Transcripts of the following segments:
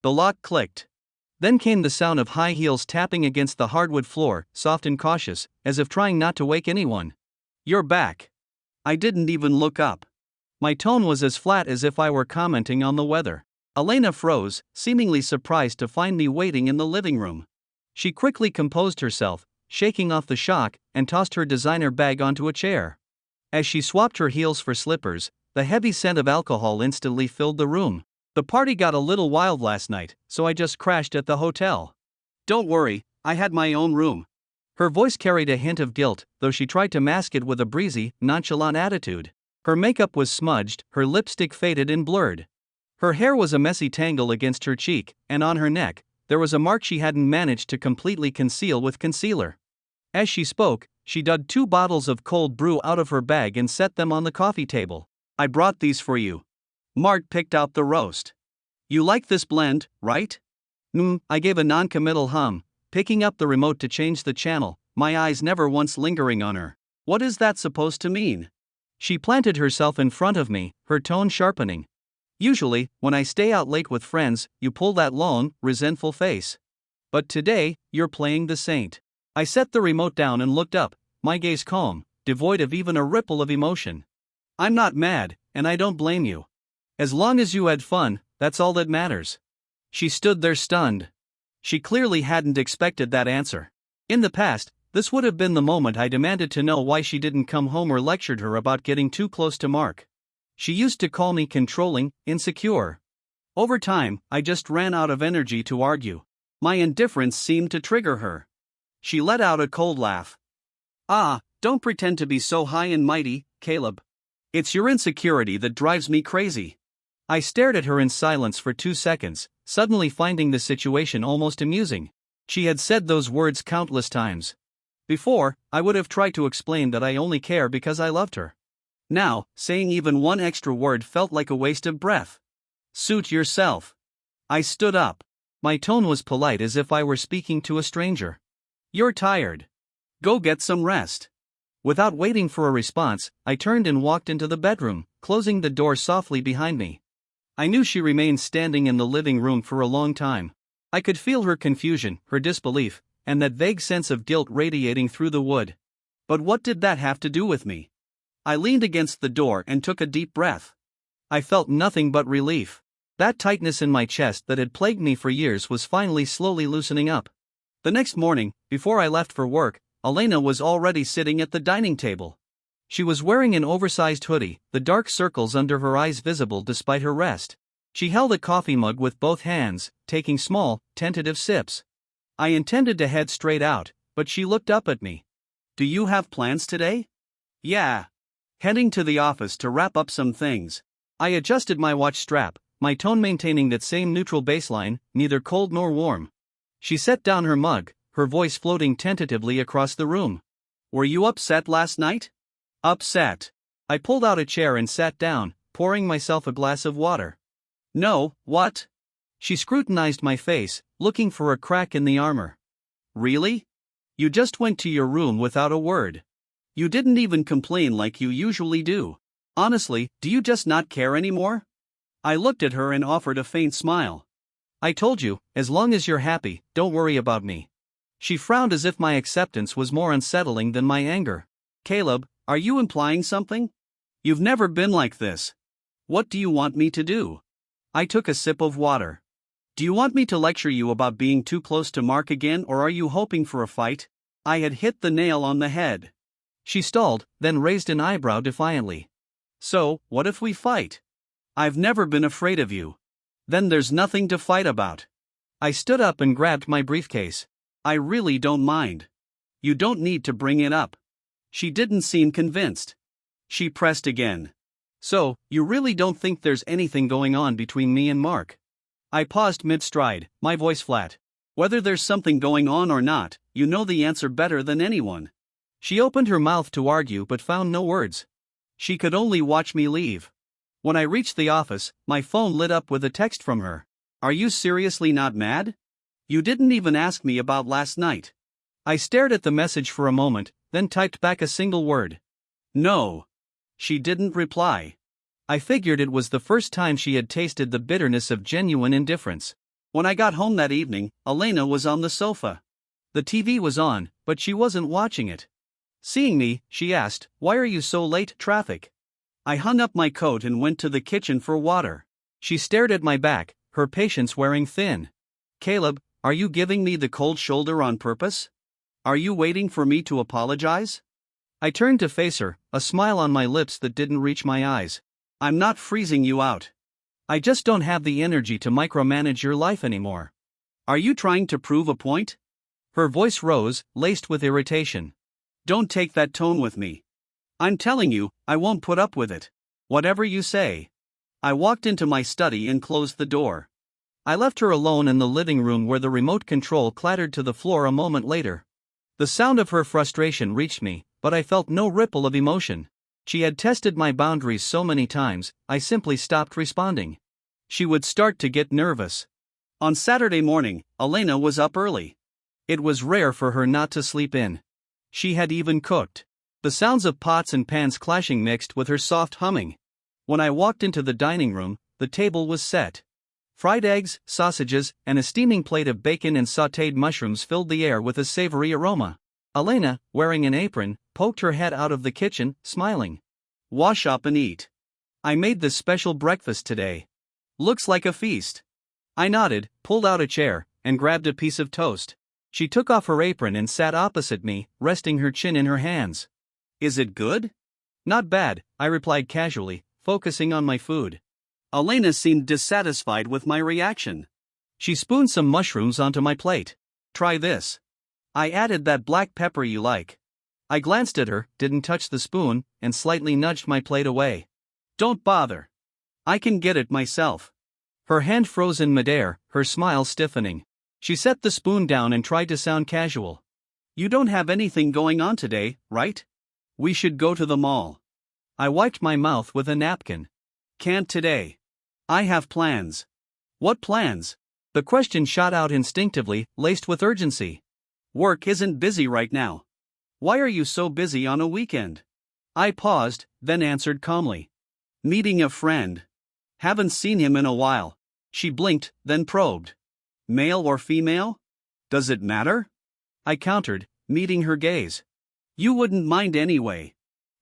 The lock clicked. Then came the sound of high heels tapping against the hardwood floor, soft and cautious, as if trying not to wake anyone. "You're back." I didn't even look up. My tone was as flat as if I were commenting on the weather. Elena froze, seemingly surprised to find me waiting in the living room. She quickly composed herself, shaking off the shock, and tossed her designer bag onto a chair. As she swapped her heels for slippers, the heavy scent of alcohol instantly filled the room. "The party got a little wild last night, so I just crashed at the hotel. Don't worry, I had my own room." Her voice carried a hint of guilt, though she tried to mask it with a breezy, nonchalant attitude. Her makeup was smudged, her lipstick faded and blurred. Her hair was a messy tangle against her cheek, and on her neck, there was a mark she hadn't managed to completely conceal with concealer. As she spoke, she dug 2 bottles of cold brew out of her bag and set them on the coffee table. "I brought these for you." Mart picked out the roast. "You like this blend, right?" I gave a non-committal hum, picking up the remote to change the channel, my eyes never once lingering on her. "What is that supposed to mean?" She planted herself in front of me, her tone sharpening. "Usually, when I stay out late with friends, you pull that long, resentful face. But today, you're playing the saint." I set the remote down and looked up, my gaze calm, devoid of even a ripple of emotion. "I'm not mad, and I don't blame you. As long as you had fun, that's all that matters." She stood there stunned. She clearly hadn't expected that answer. In the past, this would have been the moment I demanded to know why she didn't come home or lectured her about getting too close to Mark. She used to call me controlling, insecure. Over time, I just ran out of energy to argue. My indifference seemed to trigger her. She let out a cold laugh. "Ah, don't pretend to be so high and mighty, Caleb. It's your insecurity that drives me crazy." I stared at her in silence for 2 seconds, suddenly finding the situation almost amusing. She had said those words countless times. Before, I would have tried to explain that I only care because I loved her. Now, saying even one extra word felt like a waste of breath. "Suit yourself." I stood up. My tone was polite as if I were speaking to a stranger. "You're tired. Go get some rest." Without waiting for a response, I turned and walked into the bedroom, closing the door softly behind me. I knew she remained standing in the living room for a long time. I could feel her confusion, her disbelief, and that vague sense of guilt radiating through the wood. But what did that have to do with me? I leaned against the door and took a deep breath. I felt nothing but relief. That tightness in my chest that had plagued me for years was finally slowly loosening up. The next morning, before I left for work, Elena was already sitting at the dining table. She was wearing an oversized hoodie, the dark circles under her eyes visible despite her rest. She held a coffee mug with both hands, taking small, tentative sips. I intended to head straight out, but she looked up at me. "Do you have plans today?" "Yeah. Heading to the office to wrap up some things." I adjusted my watch strap, my tone maintaining that same neutral baseline, neither cold nor warm. She set down her mug, her voice floating tentatively across the room. "Were you upset last night?" "Upset?" I pulled out a chair and sat down, pouring myself a glass of water. "No, what?" She scrutinized my face, looking for a crack in the armor. "Really? You just went to your room without a word. You didn't even complain like you usually do. Honestly, do you just not care anymore?" I looked at her and offered a faint smile. "I told you, as long as you're happy, don't worry about me." She frowned as if my acceptance was more unsettling than my anger. "Caleb, are you implying something? You've never been like this. What do you want me to do?" I took a sip of water. "Do you want me to lecture you about being too close to Mark again, or are you hoping for a fight?" I had hit the nail on the head. She stalled, then raised an eyebrow defiantly. "So, what if we fight? I've never been afraid of you." "Then there's nothing to fight about." I stood up and grabbed my briefcase. "I really don't mind. You don't need to bring it up." She didn't seem convinced. She pressed again. "So, you really don't think there's anything going on between me and Mark?" I paused mid-stride, my voice flat. "Whether there's something going on or not, you know the answer better than anyone." She opened her mouth to argue but found no words. She could only watch me leave. When I reached the office, my phone lit up with a text from her. "Are you seriously not mad? You didn't even ask me about last night." I stared at the message for a moment, then typed back a single word. "No." She didn't reply. I figured it was the first time she had tasted the bitterness of genuine indifference. When I got home that evening, Elena was on the sofa. The TV was on, but she wasn't watching it. Seeing me, she asked, "Why are you so late? Traffic?" I hung up my coat and went to the kitchen for water. She stared at my back, her patience wearing thin. "Caleb, are you giving me the cold shoulder on purpose? Are you waiting for me to apologize?" I turned to face her, a smile on my lips that didn't reach my eyes. "I'm not freezing you out. I just don't have the energy to micromanage your life anymore." "Are you trying to prove a point?" Her voice rose, laced with irritation. "Don't take that tone with me. I'm telling you, I won't put up with it. Whatever you say." I walked into my study and closed the door. I left her alone in the living room where the remote control clattered to the floor a moment later. The sound of her frustration reached me, but I felt no ripple of emotion. She had tested my boundaries so many times, I simply stopped responding. She would start to get nervous. On Saturday morning, Elena was up early. It was rare for her not to sleep in. She had even cooked. The sounds of pots and pans clashing mixed with her soft humming. When I walked into the dining room, the table was set. Fried eggs, sausages, and a steaming plate of bacon and sautéed mushrooms filled the air with a savory aroma. Elena, wearing an apron, poked her head out of the kitchen, smiling. "Wash up and eat. I made this special breakfast today. Looks like a feast." I nodded, pulled out a chair, and grabbed a piece of toast. She took off her apron and sat opposite me, resting her chin in her hands. "Is it good?" "Not bad," I replied casually, focusing on my food. Elena seemed dissatisfied with my reaction. She spooned some mushrooms onto my plate. "Try this. I added that black pepper you like." I glanced at her, didn't touch the spoon, and slightly nudged my plate away. "Don't bother. I can get it myself." Her hand froze in midair, her smile stiffening. She set the spoon down and tried to sound casual. "You don't have anything going on today, right? We should go to the mall." I wiped my mouth with a napkin. "Can't today. I have plans." "What plans?" The question shot out instinctively, laced with urgency. "Work isn't busy right now." "Why are you so busy on a weekend?" I paused, then answered calmly. "Meeting a friend. Haven't seen him in a while." She blinked, then probed. "Male or female? Does it matter?" I countered, meeting her gaze. "You wouldn't mind anyway.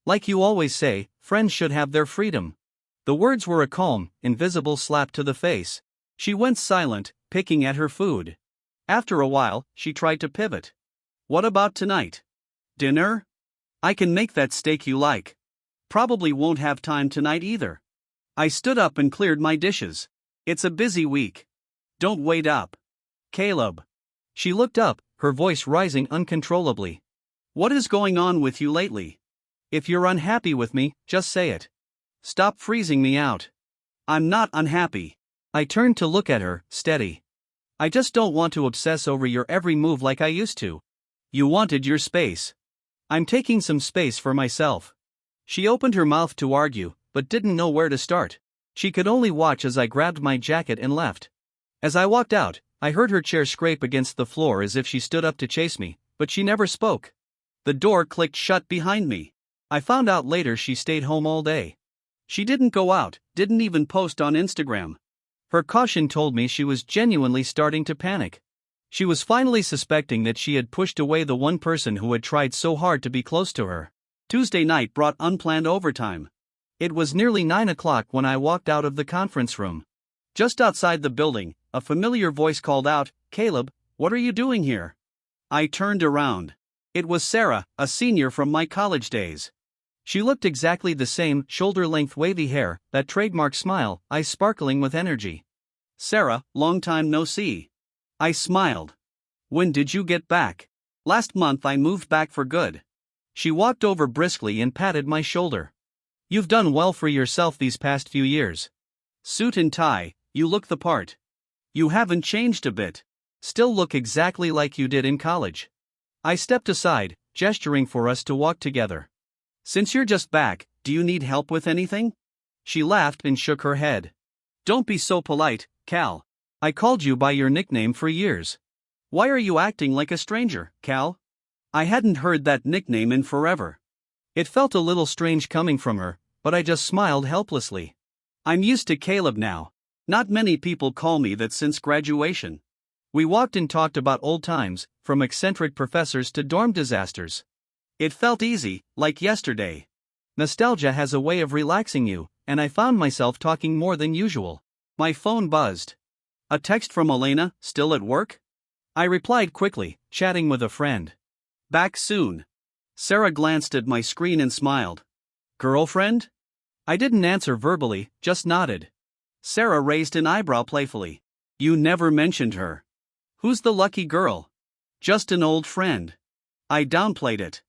Like you always say, friends should have their freedom." The words were a calm, invisible slap to the face. She went silent, picking at her food. After a while, she tried to pivot. "What about tonight? Dinner? I can make that steak you like." "Probably won't have time tonight either." I stood up and cleared my dishes. "It's a busy week. Don't wait up." "Caleb." She looked up, her voice rising uncontrollably. "What is going on with you lately? If you're unhappy with me, just say it. Stop freezing me out." "I'm not unhappy." I turned to look at her, steady. "I just don't want to obsess over your every move like I used to." "You wanted your space. I'm taking some space for myself." She opened her mouth to argue, but didn't know where to start. She could only watch as I grabbed my jacket and left. As I walked out, I heard her chair scrape against the floor as if she stood up to chase me, but she never spoke. The door clicked shut behind me. I found out later she stayed home all day. She didn't go out, didn't even post on Instagram. Her caution told me she was genuinely starting to panic. She was finally suspecting that she had pushed away the one person who had tried so hard to be close to her. Tuesday night brought unplanned overtime. It was nearly 9 o'clock when I walked out of the conference room. Just outside the building, a familiar voice called out, "Caleb, what are you doing here?" I turned around. It was Sarah, a senior from my college days. She looked exactly the same, shoulder-length wavy hair, that trademark smile, eyes sparkling with energy. "Sarah, long time no see." I smiled. "When did you get back?" "Last month I moved back for good." She walked over briskly and patted my shoulder. "You've done well for yourself these past few years. Suit and tie, you look the part. You haven't changed a bit. Still look exactly like you did in college." I stepped aside, gesturing for us to walk together. "Since you're just back, do you need help with anything?" She laughed and shook her head. "Don't be so polite, Cal. I called you by your nickname for years. Why are you acting like a stranger, Cal?" I hadn't heard that nickname in forever. It felt a little strange coming from her, but I just smiled helplessly. "I'm used to Caleb now. Not many people call me that since graduation. We walked and talked about old times, from eccentric professors to dorm disasters. It felt easy, like yesterday. Nostalgia has a way of relaxing you, and I found myself talking more than usual. My phone buzzed. A text from Elena, still at work? I replied quickly, chatting with a friend. Back soon. Sarah glanced at my screen and smiled. Girlfriend? I didn't answer verbally, just nodded. Sarah raised an eyebrow playfully. You never mentioned her. Who's the lucky girl? Just an old friend. I downplayed it.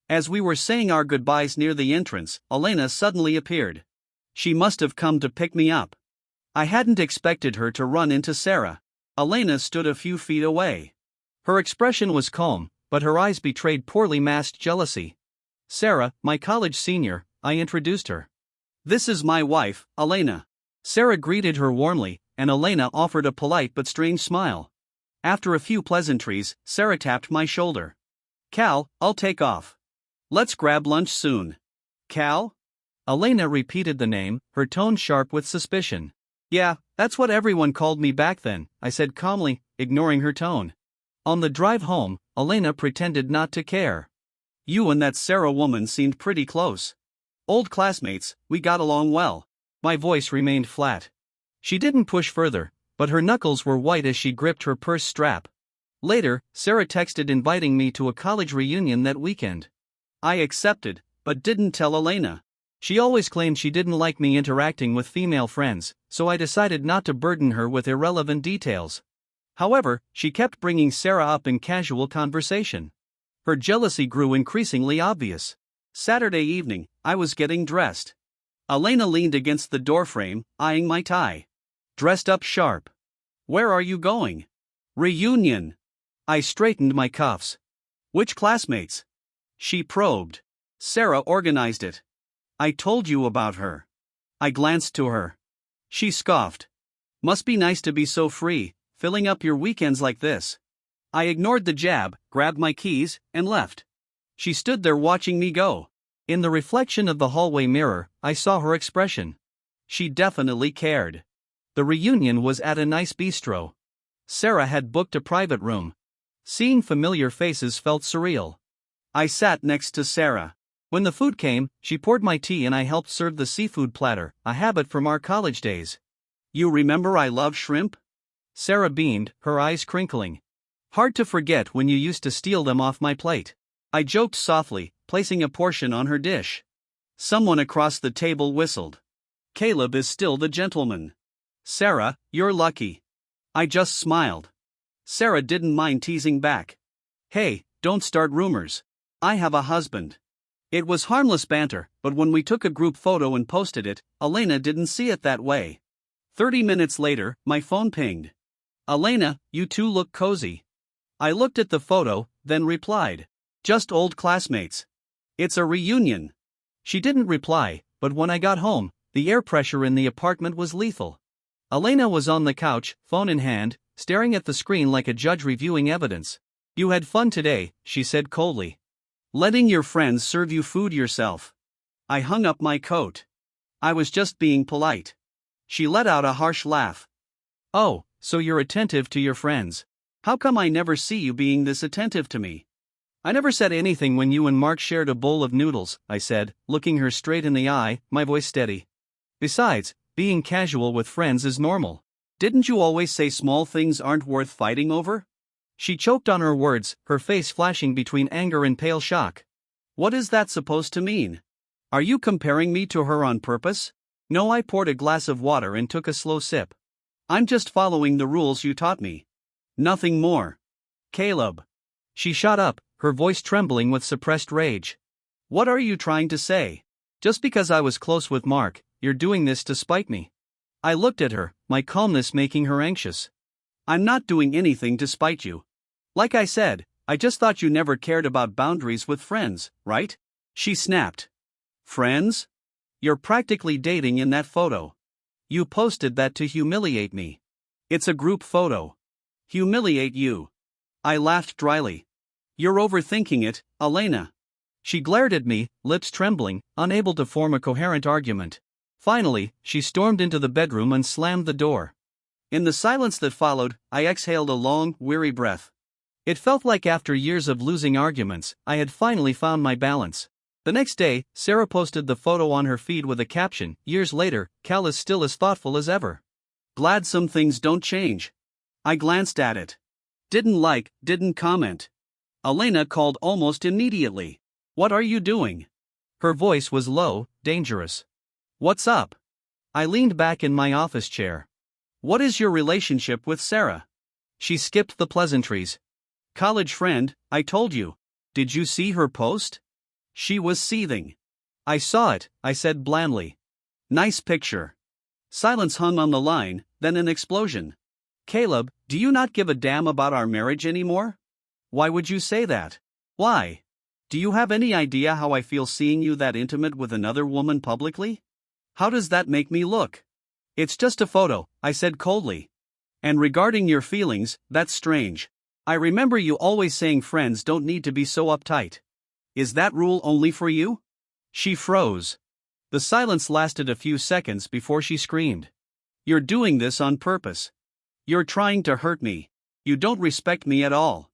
As we were saying our goodbyes near the entrance, Elena suddenly appeared. She must have come to pick me up. I hadn't expected her to run into Sarah. Elena stood a few feet away. Her expression was calm, but her eyes betrayed poorly masked jealousy. Sarah, my college senior, I introduced her. This is my wife, Elena. Sarah greeted her warmly, and Elena offered a polite but strange smile. After a few pleasantries, Sarah tapped my shoulder. Cal, I'll take off. Let's grab lunch soon. Cal? Elena repeated the name, her tone sharp with suspicion. Yeah, that's what everyone called me back then, I said calmly, ignoring her tone. On the drive home, Elena pretended not to care. You and that Sarah woman seemed pretty close. Old classmates, we got along well. My voice remained flat. She didn't push further, but her knuckles were white as she gripped her purse strap. Later, Sarah texted inviting me to a college reunion that weekend. I accepted, but didn't tell Elena. She always claimed she didn't like me interacting with female friends, so I decided not to burden her with irrelevant details. However, she kept bringing Sarah up in casual conversation. Her jealousy grew increasingly obvious. Saturday evening, I was getting dressed. Elena leaned against the doorframe, eyeing my tie. Dressed up sharp. Where are you going? Reunion. I straightened my cuffs. Which classmates? She probed. Sarah organized it. I told you about her. I glanced to her. She scoffed. Must be nice to be so free, filling up your weekends like this. I ignored the jab, grabbed my keys, and left. She stood there watching me go. In the reflection of the hallway mirror, I saw her expression. She definitely cared. The reunion was at a nice bistro. Sarah had booked a private room. Seeing familiar faces felt surreal. I sat next to Sarah. When the food came, she poured my tea and I helped serve the seafood platter, a habit from our college days. You remember I love shrimp? Sarah beamed, her eyes crinkling. Hard to forget when you used to steal them off my plate. I joked softly, placing a portion on her dish. Someone across the table whistled. Caleb is still the gentleman. Sarah, you're lucky. I just smiled. Sarah didn't mind teasing back. Hey, don't start rumors. I have a husband. It was harmless banter, but when we took a group photo and posted it, Elena didn't see it that way. 30 minutes later, my phone pinged. Elena, you two look cozy. I looked at the photo, then replied. Just old classmates. It's a reunion. She didn't reply, but when I got home, the air pressure in the apartment was lethal. Elena was on the couch, phone in hand, staring at the screen like a judge reviewing evidence. You had fun today, she said coldly. Letting your friends serve you food yourself. I hung up my coat. I was just being polite. She let out a harsh laugh. Oh, so you're attentive to your friends. How come I never see you being this attentive to me? I never said anything when you and Mark shared a bowl of noodles, I said, looking her straight in the eye, my voice steady. Besides, being casual with friends is normal. Didn't you always say small things aren't worth fighting over? She choked on her words, her face flashing between anger and pale shock. What is that supposed to mean? Are you comparing me to her on purpose? No, I poured a glass of water and took a slow sip. I'm just following the rules you taught me. Nothing more. Caleb. She shot up, her voice trembling with suppressed rage. What are you trying to say? Just because I was close with Mark, you're doing this to spite me. I looked at her, my calmness making her anxious. I'm not doing anything to spite you. Like I said, I just thought you never cared about boundaries with friends, right? She snapped. Friends? You're practically dating in that photo. You posted that to humiliate me. It's a group photo. Humiliate you. I laughed dryly. You're overthinking it, Elena. She glared at me, lips trembling, unable to form a coherent argument. Finally, she stormed into the bedroom and slammed the door. In the silence that followed, I exhaled a long, weary breath. It felt like after years of losing arguments, I had finally found my balance. The next day, Sarah posted the photo on her feed with a caption, "Years later, Cal is still as thoughtful as ever. Glad some things don't change." I glanced at it. Didn't comment. Elena called almost immediately. "What are you doing?" Her voice was low, dangerous. "What's up?" I leaned back in my office chair. "What is your relationship with Sarah?" She skipped the pleasantries. "College friend, I told you. Did you see her post?" She was seething. "I saw it," I said blandly. "Nice picture." Silence hung on the line, then an explosion. "Caleb, do you not give a damn about our marriage anymore? Why would you say that? Why? Do you have any idea how I feel seeing you that intimate with another woman publicly? How does that make me look?" "It's just a photo," I said coldly. "And regarding your feelings, that's strange. I remember you always saying friends don't need to be so uptight. Is that rule only for you?" She froze. The silence lasted a few seconds before she screamed. "You're doing this on purpose. You're trying to hurt me. You don't respect me at all."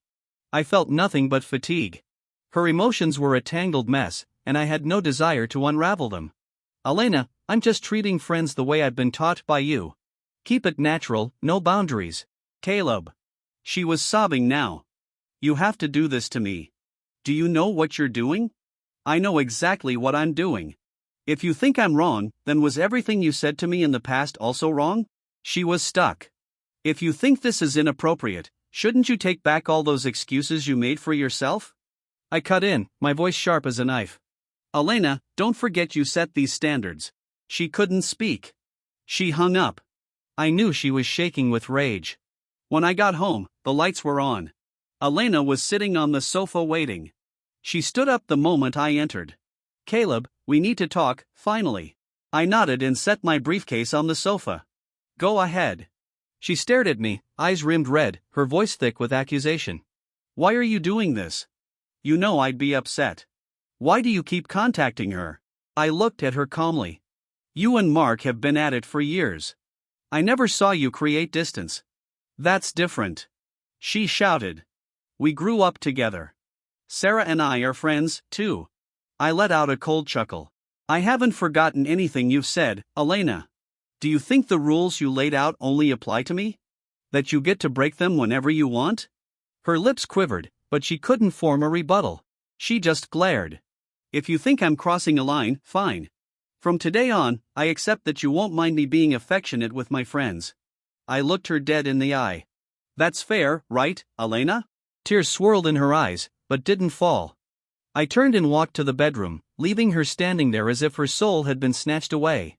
I felt nothing but fatigue. Her emotions were a tangled mess, and I had no desire to unravel them. "Elena, I'm just treating friends the way I've been taught by you. Keep it natural, no boundaries." "Caleb." She was sobbing now. "You have to do this to me. Do you know what you're doing?" "I know exactly what I'm doing. If you think I'm wrong, then was everything you said to me in the past also wrong?" She was stuck. "If you think this is inappropriate, shouldn't you take back all those excuses you made for yourself?" I cut in, my voice sharp as a knife. "Elena, don't forget you set these standards." She couldn't speak. She hung up. I knew she was shaking with rage. When I got home, the lights were on. Elena was sitting on the sofa waiting. She stood up the moment I entered. "Caleb, we need to talk, finally." I nodded and set my briefcase on the sofa. "Go ahead." She stared at me, eyes rimmed red, her voice thick with accusation. "Why are you doing this? You know I'd be upset. Why do you keep contacting her?" I looked at her calmly. "You and Mark have been at it for years. I never saw you create distance." "That's different." She shouted. "We grew up together. Sarah and I are friends, too." I let out a cold chuckle. "I haven't forgotten anything you've said, Elena. Do you think the rules you laid out only apply to me? That you get to break them whenever you want?" Her lips quivered, but she couldn't form a rebuttal. She just glared. "If you think I'm crossing a line, fine. From today on, I accept that you won't mind me being affectionate with my friends." I looked her dead in the eye. "That's fair, right, Elena?" Tears swirled in her eyes, but didn't fall. I turned and walked to the bedroom, leaving her standing there as if her soul had been snatched away.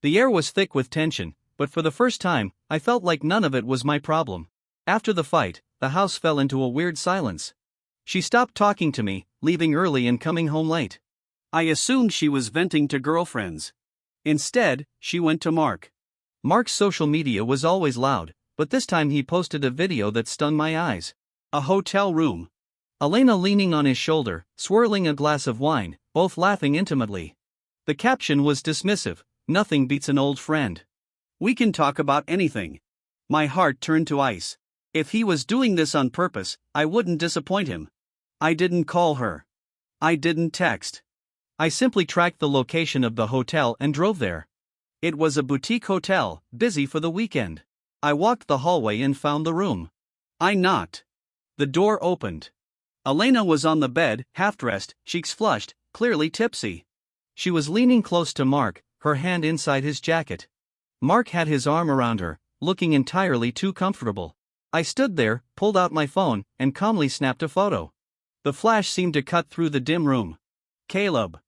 The air was thick with tension, but for the first time, I felt like none of it was my problem. After the fight, the house fell into a weird silence. She stopped talking to me, leaving early and coming home late. I assumed she was venting to girlfriends. Instead, she went to Mark. Mark's social media was always loud, but this time he posted a video that stung my eyes. A hotel room. Elena leaning on his shoulder, swirling a glass of wine, both laughing intimately. The caption was dismissive, "Nothing beats an old friend. We can talk about anything." My heart turned to ice. If he was doing this on purpose, I wouldn't disappoint him. I didn't call her. I didn't text. I simply tracked the location of the hotel and drove there. It was a boutique hotel, busy for the weekend. I walked the hallway and found the room. I knocked. The door opened. Elena was on the bed, half-dressed, cheeks flushed, clearly tipsy. She was leaning close to Mark, her hand inside his jacket. Mark had his arm around her, looking entirely too comfortable. I stood there, pulled out my phone, and calmly snapped a photo. The flash seemed to cut through the dim room. "Caleb."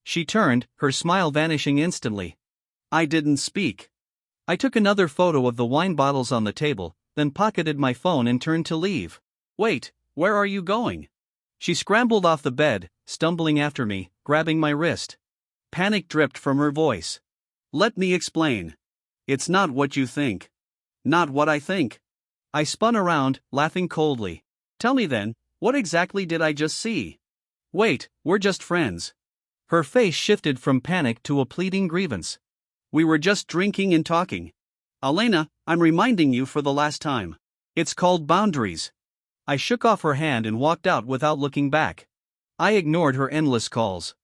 She turned, her smile vanishing instantly. I didn't speak. I took another photo of the wine bottles on the table, then pocketed my phone and turned to leave. "Wait, where are you going?" She scrambled off the bed, stumbling after me, grabbing my wrist. Panic dripped from her voice. "Let me explain. It's not what you think. Not what I think." I spun around, laughing coldly. "Tell me then, what exactly did I just see?" "Wait, we're just friends." Her face shifted from panic to a pleading grievance. We were just drinking and talking. Elena, I'm reminding you for the last time. It's called boundaries. I shook off her hand and walked out without looking back. I ignored her endless calls.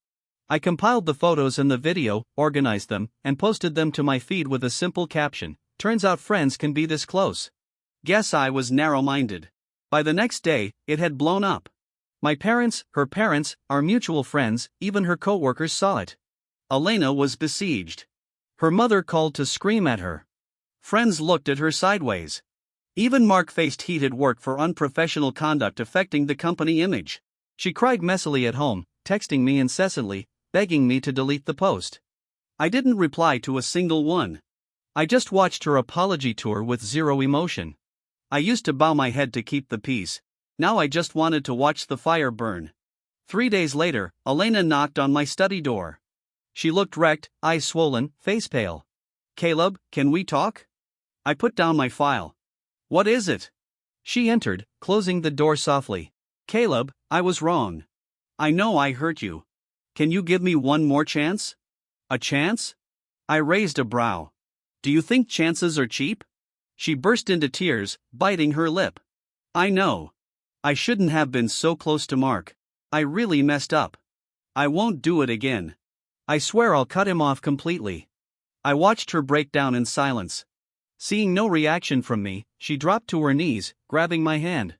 I compiled the photos and the video, organized them, and posted them to my feed with a simple caption: "Turns out friends can be this close." Guess I was narrow-minded. By the next day, it had blown up. My parents, her parents, our mutual friends, even her co-workers saw it. Elena was besieged. Her mother called to scream at her. Friends looked at her sideways. Even Mark faced heat at work for unprofessional conduct affecting the company image. She cried messily at home, texting me incessantly, begging me to delete the post. I didn't reply to a single one. I just watched her apology tour with zero emotion. I used to bow my head to keep the peace. Now I just wanted to watch the fire burn. 3 days later, Elena knocked on my study door. She looked wrecked, eyes swollen, face pale. "Caleb, can we talk?" I put down my file. "What is it?" She entered, closing the door softly. "Caleb, I was wrong. I know I hurt you. Can you give me one more chance?" "A chance?" I raised a brow. "Do you think chances are cheap?" She burst into tears, biting her lip. "I know. I shouldn't have been so close to Mark. I really messed up. I won't do it again. I swear I'll cut him off completely." I watched her break down in silence. Seeing no reaction from me, she dropped to her knees, grabbing my hand.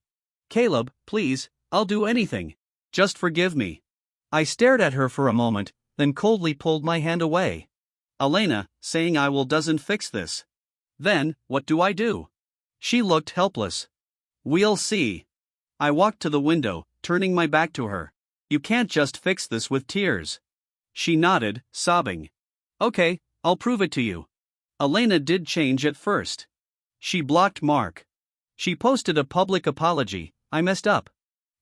"Caleb, please, I'll do anything. Just forgive me." I stared at her for a moment, then coldly pulled my hand away. "Elena, saying I will doesn't fix this. Then, what do I do?" She looked helpless. "We'll see." I walked to the window, turning my back to her. "You can't just fix this with tears." She nodded, sobbing. "Okay, I'll prove it to you." Elena did change at first. She blocked Mark. She posted a public apology: "I messed up.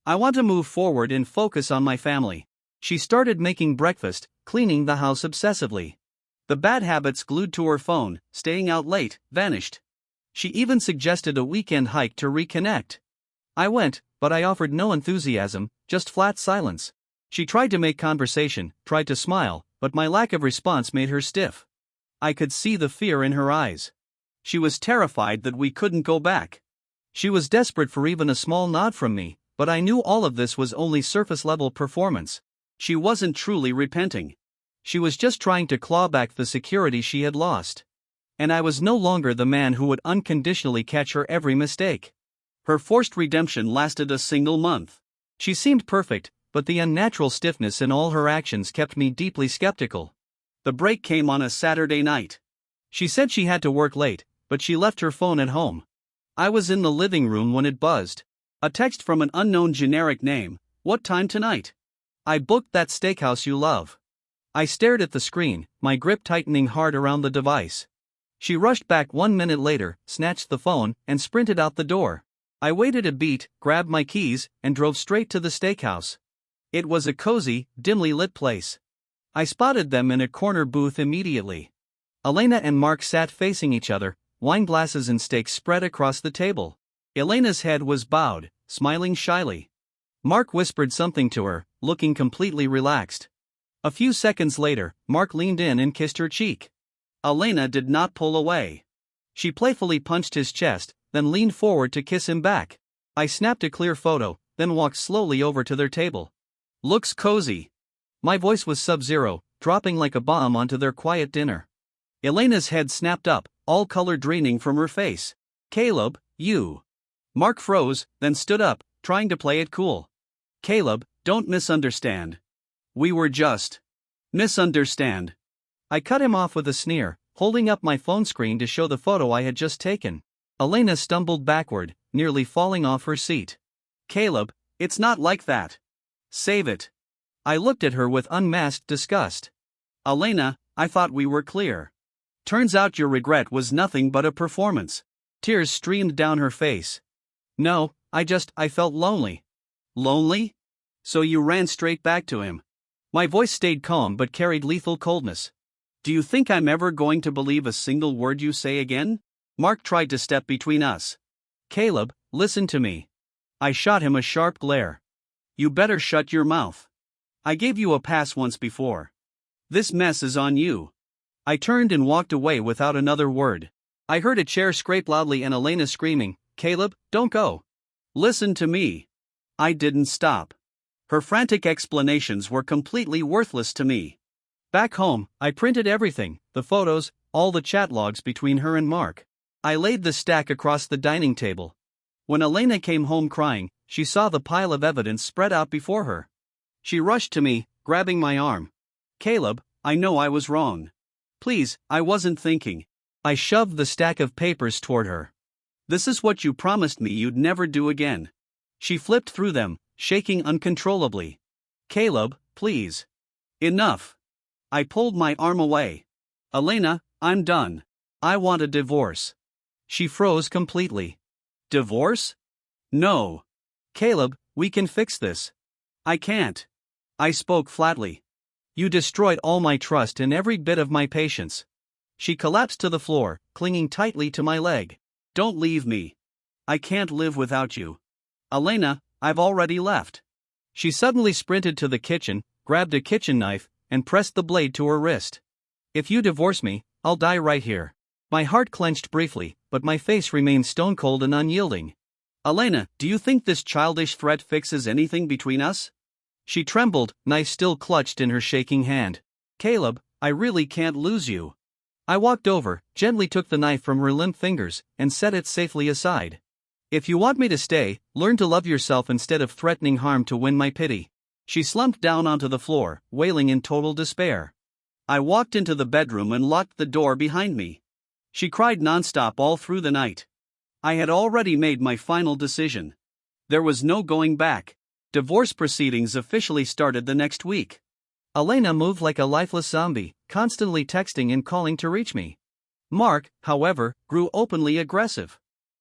I want to move forward and focus on my family." She started making breakfast, cleaning the house obsessively. The bad habits glued to her phone, staying out late, vanished. She even suggested a weekend hike to reconnect. I went, but I offered no enthusiasm, just flat silence. She tried to make conversation, tried to smile, but my lack of response made her stiff. I could see the fear in her eyes. She was terrified that we couldn't go back. She was desperate for even a small nod from me, but I knew all of this was only surface-level performance. She wasn't truly repenting. She was just trying to claw back the security she had lost. And I was no longer the man who would unconditionally catch her every mistake. Her forced redemption lasted a single month. She seemed perfect, but the unnatural stiffness in all her actions kept me deeply skeptical. The break came on a Saturday night. She said she had to work late, but she left her phone at home. I was in the living room when it buzzed. A text from an unknown generic name: "What time tonight? I booked that steakhouse you love." I stared at the screen, my grip tightening hard around the device. She rushed back 1 minute later, snatched the phone, and sprinted out the door. I waited a beat, grabbed my keys, and drove straight to the steakhouse. It was a cozy, dimly lit place. I spotted them in a corner booth immediately. Elena and Mark sat facing each other, wine glasses and steaks spread across the table. Elena's head was bowed, smiling shyly. Mark whispered something to her, looking completely relaxed. A few seconds later, Mark leaned in and kissed her cheek. Elena did not pull away. She playfully punched his chest, then leaned forward to kiss him back. I snapped a clear photo, then walked slowly over to their table. "Looks cozy." My voice was sub-zero, dropping like a bomb onto their quiet dinner. Elena's head snapped up, all color draining from her face. "Caleb, you." Mark froze, then stood up, trying to play it cool. "Caleb, don't misunderstand. We were just misunderstand." I cut him off with a sneer, holding up my phone screen to show the photo I had just taken. Elena stumbled backward, nearly falling off her seat. "Caleb, it's not like that. Save it." I looked at her with unmasked disgust. "Elena, I thought we were clear. Turns out your regret was nothing but a performance." Tears streamed down her face. "No, I felt lonely." "Lonely? So you ran straight back to him?" My voice stayed calm but carried lethal coldness. "Do you think I'm ever going to believe a single word you say again?" Mark tried to step between us. "Caleb, listen to me." I shot him a sharp glare. "You better shut your mouth. I gave you a pass once before. This mess is on you." I turned and walked away without another word. I heard a chair scrape loudly and Elena screaming, "Caleb, don't go. Listen to me." I didn't stop. Her frantic explanations were completely worthless to me. Back home, I printed everything, the photos, all the chat logs between her and Mark. I laid the stack across the dining table. When Elena came home crying, she saw the pile of evidence spread out before her. She rushed to me, grabbing my arm. "Caleb, I know I was wrong. Please, I wasn't thinking." I shoved the stack of papers toward her. "This is what you promised me you'd never do again." She flipped through them, shaking uncontrollably. "Caleb, please. Enough." I pulled my arm away. "Elena, I'm done. I want a divorce." She froze completely. "Divorce? No. Caleb, we can fix this." "I can't." I spoke flatly. "You destroyed all my trust and every bit of my patience." She collapsed to the floor, clinging tightly to my leg. "Don't leave me. I can't live without you." "Elena, I've already left." She suddenly sprinted to the kitchen, grabbed a kitchen knife, and pressed the blade to her wrist. "If you divorce me, I'll die right here." My heart clenched briefly, but my face remained stone cold and unyielding. "Elena, do you think this childish threat fixes anything between us?" She trembled, knife still clutched in her shaking hand. "Caleb, I really can't lose you." I walked over, gently took the knife from her limp fingers, and set it safely aside. "If you want me to stay, learn to love yourself instead of threatening harm to win my pity." She slumped down onto the floor, wailing in total despair. I walked into the bedroom and locked the door behind me. She cried nonstop all through the night. I had already made my final decision. There was no going back. Divorce proceedings officially started the next week. Elena moved like a lifeless zombie, constantly texting and calling to reach me. Mark, however, grew openly aggressive.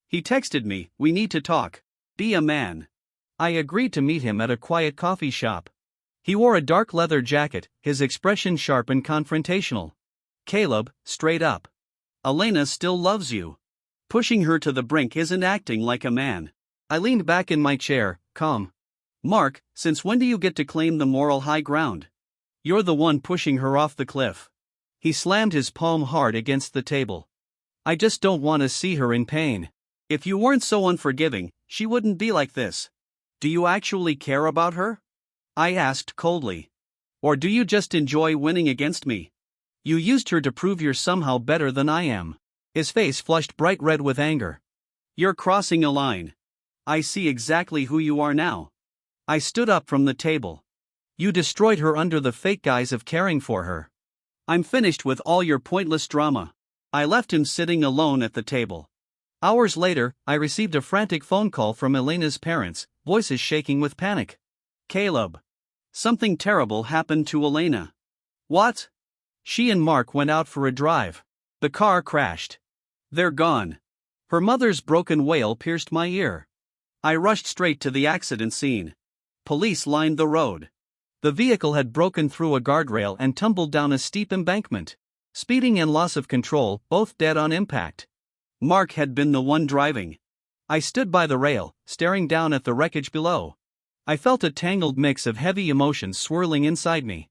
He texted me, "We need to talk. Be a man." I agreed to meet him at a quiet coffee shop. He wore a dark leather jacket, his expression sharp and confrontational. "Caleb, straight up. Elena still loves you. Pushing her to the brink isn't acting like a man." I leaned back in my chair, calm. "Mark, since when do you get to claim the moral high ground? You're the one pushing her off the cliff." He slammed his palm hard against the table. "I just don't want to see her in pain. If you weren't so unforgiving, she wouldn't be like this." "Do you actually care about her?" I asked coldly. "Or do you just enjoy winning against me? You used her to prove you're somehow better than I am." His face flushed bright red with anger. "You're crossing a line. I see exactly who you are now." I stood up from the table. "You destroyed her under the fake guise of caring for her. I'm finished with all your pointless drama." I left him sitting alone at the table. Hours later, I received a frantic phone call from Elena's parents, voices shaking with panic. "Caleb. Something terrible happened to Elena." "What?" "She and Mark went out for a drive. The car crashed. They're gone." Her mother's broken wail pierced my ear. I rushed straight to the accident scene. Police lined the road. The vehicle had broken through a guardrail and tumbled down a steep embankment. Speeding and loss of control, both dead on impact. Mark had been the one driving. I stood by the rail, staring down at the wreckage below. I felt a tangled mix of heavy emotions swirling inside me.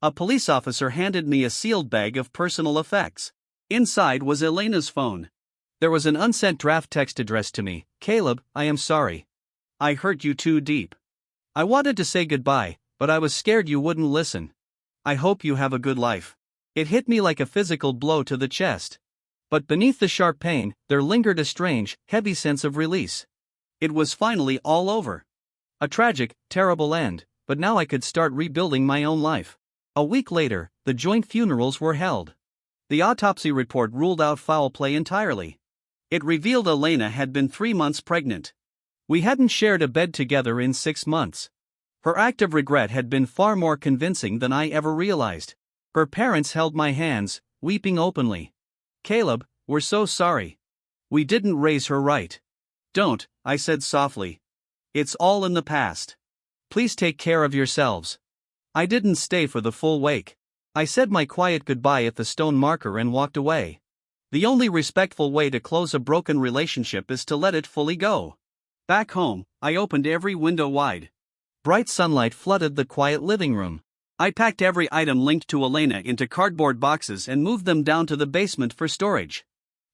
A police officer handed me a sealed bag of personal effects. Inside was Elena's phone. There was an unsent draft text addressed to me. "Caleb, I am sorry. I hurt you too deep. I wanted to say goodbye, but I was scared you wouldn't listen. I hope you have a good life." It hit me like a physical blow to the chest. But beneath the sharp pain, there lingered a strange, heavy sense of release. It was finally all over. A tragic, terrible end, but now I could start rebuilding my own life. A week later, the joint funerals were held. The autopsy report ruled out foul play entirely. It revealed Elena had been 3 months pregnant. We hadn't shared a bed together in 6 months. Her act of regret had been far more convincing than I ever realized. Her parents held my hands, weeping openly. "Caleb, we're so sorry. We didn't raise her right." "Don't," I said softly. "It's all in the past. Please take care of yourselves." I didn't stay for the full wake. I said my quiet goodbye at the stone marker and walked away. The only respectful way to close a broken relationship is to let it fully go. Back home, I opened every window wide. Bright sunlight flooded the quiet living room. I packed every item linked to Elena into cardboard boxes and moved them down to the basement for storage.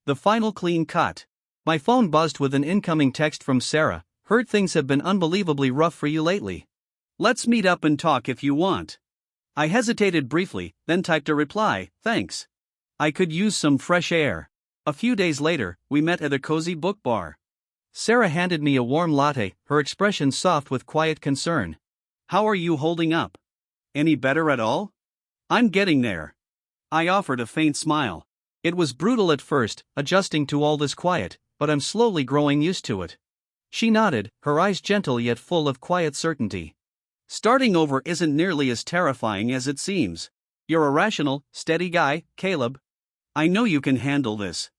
The final clean cut. My phone buzzed with an incoming text from Sarah. Heard things have been unbelievably rough for you lately. Let's meet up and talk if you want. I hesitated briefly, then typed a reply, thanks. I could use some fresh air. A few days later, we met at a cozy book bar. Sarah handed me a warm latte, her expression soft with quiet concern. How are you holding up? Any better at all? I'm getting there. I offered a faint smile. It was brutal at first, adjusting to all this quiet, but I'm slowly growing used to it. She nodded, her eyes gentle yet full of quiet certainty. Starting over isn't nearly as terrifying as it seems. You're a rational, steady guy, Caleb. I know you can handle this.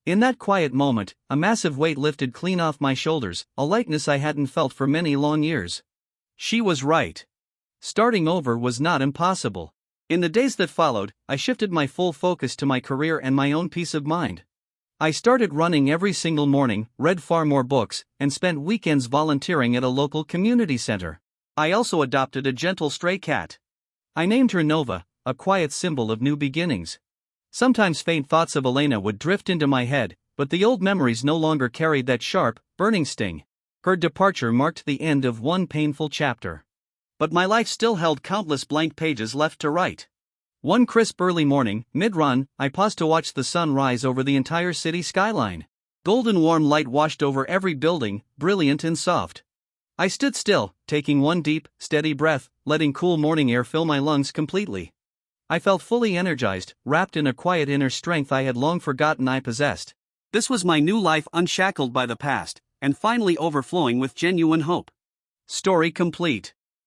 In that quiet moment, a massive weight lifted clean off my shoulders, a lightness I hadn't felt for many long years. She was right. Starting over was not impossible. In the days that followed, I shifted my full focus to my career and my own peace of mind. I started running every single morning, read far more books, and spent weekends volunteering at a local community center. I also adopted a gentle stray cat. I named her Nova, a quiet symbol of new beginnings. Sometimes faint thoughts of Elena would drift into my head, but the old memories no longer carried that sharp, burning sting. Her departure marked the end of one painful chapter. But my life still held countless blank pages left to write. One crisp early morning, mid-run, I paused to watch the sun rise over the entire city skyline. Golden warm light washed over every building, brilliant and soft. I stood still, taking one deep, steady breath, letting cool morning air fill my lungs completely. I felt fully energized, wrapped in a quiet inner strength I had long forgotten I possessed. This was my new life, unshackled by the past, and finally overflowing with genuine hope. Story complete.